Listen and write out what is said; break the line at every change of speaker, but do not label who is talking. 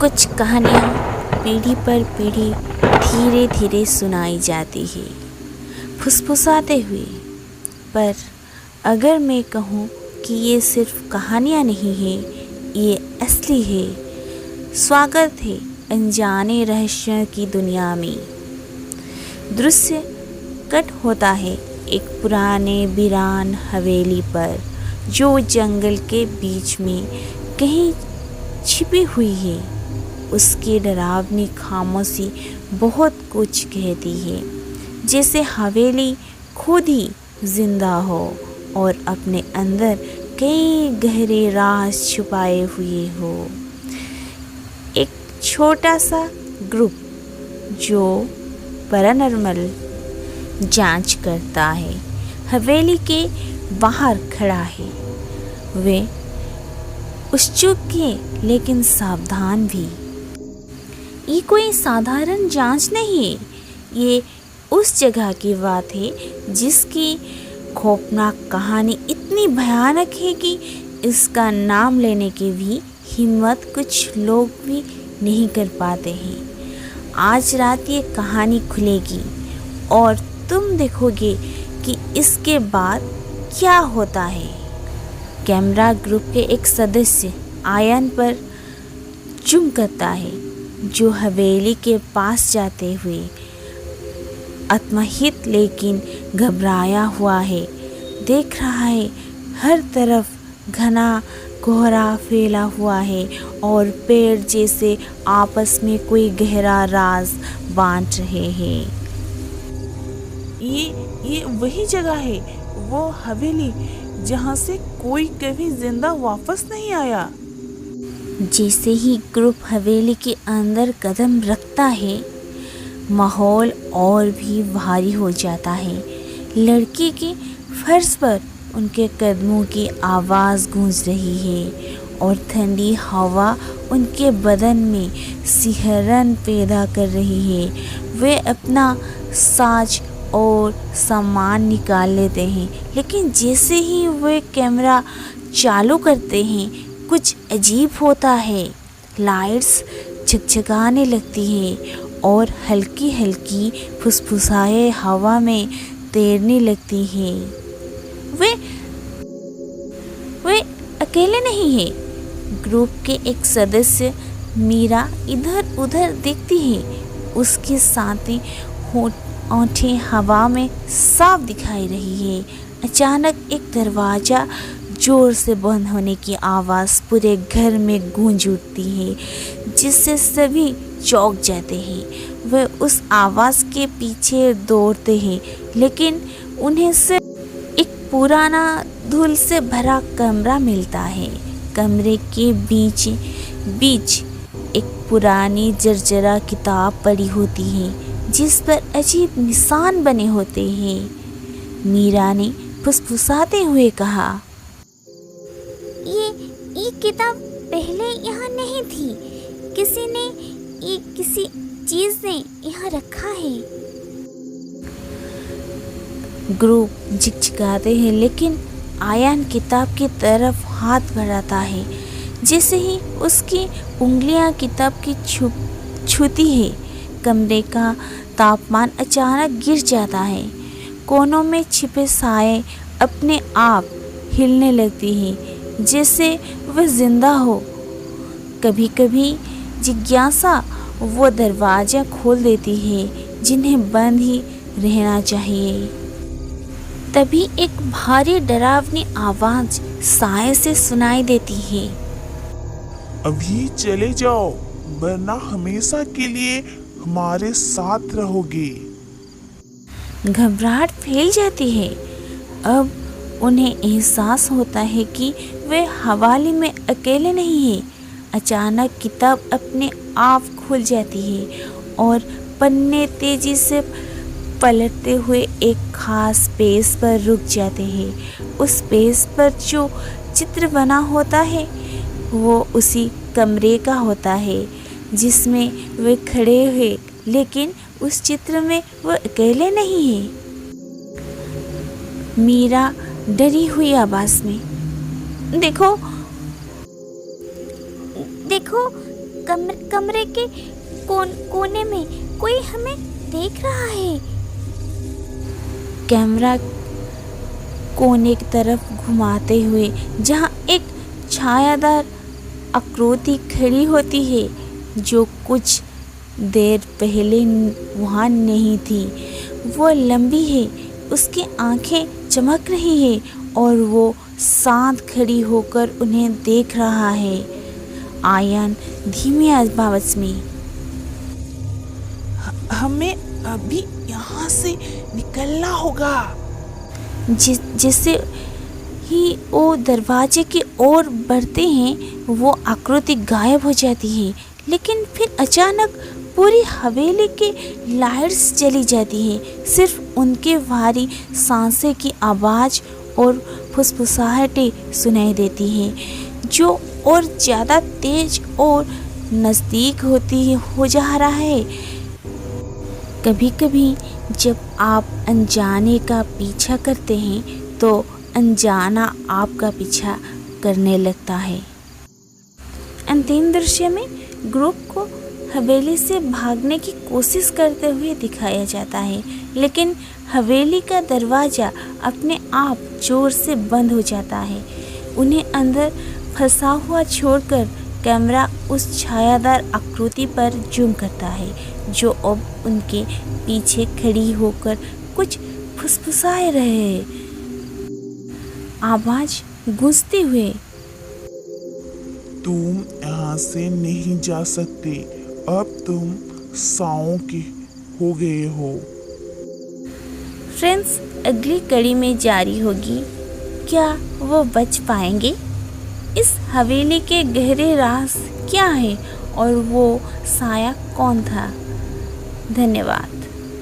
कुछ कहानियाँ पीढ़ी पर पीढ़ी धीरे धीरे सुनाई जाती है, फुसफुसाते हुए। पर अगर मैं कहूँ कि ये सिर्फ कहानियाँ नहीं है, ये असली है। स्वागत है अनजाने रहस्यों की दुनिया में। दृश्य कट होता है एक पुराने वीरान हवेली पर, जो जंगल के बीच में कहीं छिपी हुई है। उसकी डरावनी खामोशी बहुत कुछ कहती है, जैसे हवेली खुद ही जिंदा हो और अपने अंदर कई गहरे राज छुपाए हुए हो। एक छोटा सा ग्रुप जो पैरानॉर्मल जांच करता है, हवेली के बाहर खड़ा है। वे उत्सुक है लेकिन सावधान भी। ये कोई साधारण जांच नहीं है, ये उस जगह की बात है जिसकी खौफनाक कहानी इतनी भयानक है कि इसका नाम लेने की भी हिम्मत कुछ लोग भी नहीं कर पाते हैं। आज रात ये कहानी खुलेगी और तुम देखोगे कि इसके बाद क्या होता है। कैमरा ग्रुप के एक सदस्य आयन पर जुम करता है, जो हवेली के पास जाते हुए आत्महित लेकिन घबराया हुआ है। देख रहा है हर तरफ घना कोहरा फैला हुआ है और पेड़ जैसे आपस में कोई गहरा राज बांट रहे हैं।
ये वही जगह है, वो हवेली जहाँ से कोई कभी जिंदा वापस नहीं आया।
जैसे ही ग्रुप हवेली के अंदर कदम रखता है, माहौल और भी भारी हो जाता है। लड़के के फर्श पर उनके कदमों की आवाज़ गूंज रही है और ठंडी हवा उनके बदन में सिहरन पैदा कर रही है। वे अपना साज और सामान निकाल लेते हैं, लेकिन जैसे ही वे कैमरा चालू करते हैं, कुछ अजीब होता है। लाइट्स झकझकाने लगती है और हल्की हल्की फुसफुसाएं हवा में तैरने लगती हैं। वे अकेले नहीं है। ग्रुप के एक सदस्य मीरा इधर उधर देखती है। उसके साथ ओंठें हवा में साफ दिखाई रही है। अचानक एक दरवाज़ा जोर से बंद होने की आवाज़ पूरे घर में गूंज उठती है, जिससे सभी चौंक जाते हैं। वे उस आवाज़ के पीछे दौड़ते हैं, लेकिन उन्हें सिर्फ एक पुराना धूल से भरा कमरा मिलता है। कमरे के बीच एक पुरानी जर्जरा किताब पड़ी होती है, जिस पर अजीब निशान बने होते हैं। मीरा ने फुसफुसाते हुए कहा,
ये किताब पहले यहाँ नहीं थी। किसी चीज ने यहाँ रखा है।
ग्रुप झिकझिकाते हैं, लेकिन आयन किताब की तरफ हाथ बढ़ाता है। जैसे ही उसकी उंगलियां किताब की छूती है, कमरे का तापमान अचानक गिर जाता है। कोनों में छिपे साए अपने आप हिलने लगती हैं, जैसे वह जिंदा हो। कभी कभी जिज्ञासा वो दरवाज़ा खोल देती है जिन्हें बंद ही रहना चाहिए। तभी एक भारी डरावनी आवाज़ साए से सुनाई देती है,
अभी चले जाओ, वरना हमेशा के लिए हमारे साथ रहोगे।
घबराहट फैल जाती है। अब उन्हें एहसास होता है कि वे हवेली में अकेले नहीं हैं। अचानक किताब अपने आप खुल जाती है और पन्ने तेजी से पलटते हुए एक खास पेज पर रुक जाते हैं। उस पेज पर जो चित्र बना होता है, वो उसी कमरे का होता है जिसमें वे खड़े हुए, लेकिन उस चित्र में वो अकेले नहीं है। मीरा डरी हुई आवाज में, देखो
कमरे के कोने में कोई हमें देख रहा है।
कैमरा कोने की तरफ घुमाते हुए जहाँ एक छायादार आकृति खड़ी होती है जो कुछ देर पहले वहाँ नहीं थी। वो लंबी है, उसकी आंखें चमक रही है और वो शांत खड़ी होकर उन्हें देख रहा है। आयन धीमी आवाज में,
हमें अभी यहाँ से निकलना होगा।
जिससे ही वो दरवाजे की ओर बढ़ते हैं वो आकृति गायब हो जाती है, लेकिन फिर अचानक पूरी हवेली की लाइट्स जली जाती है। सिर्फ उनके भारी सांसें की आवाज़ और फुसफुसाहटें सुनाई देती हैं जो और ज़्यादा तेज और नज़दीक हो जा रहा है। कभी कभी जब आप अनजाने का पीछा करते हैं तो अनजाना आपका पीछा करने लगता है। अंतिम दृश्य में ग्रुप को हवेली से भागने की कोशिश करते हुए दिखाया जाता है, लेकिन हवेली का दरवाज़ा अपने आप जोर से बंद हो जाता है। उन्हें अंदर फंसा हुआ छोड़कर कैमरा उस छायादार आकृति पर जूम करता है जो अब उनके पीछे खड़ी होकर कुछ फुसफुसाए रहे, आवाज गूंजते हुए,
तुम यहाँ से नहीं जा सकते, अब तुम साओं के हो गए हो।
फ्रेंड्स, अगली कड़ी में जारी होगी। क्या वो बच पाएंगे? इस हवेली के गहरे राज क्या है और वो साया कौन था? धन्यवाद।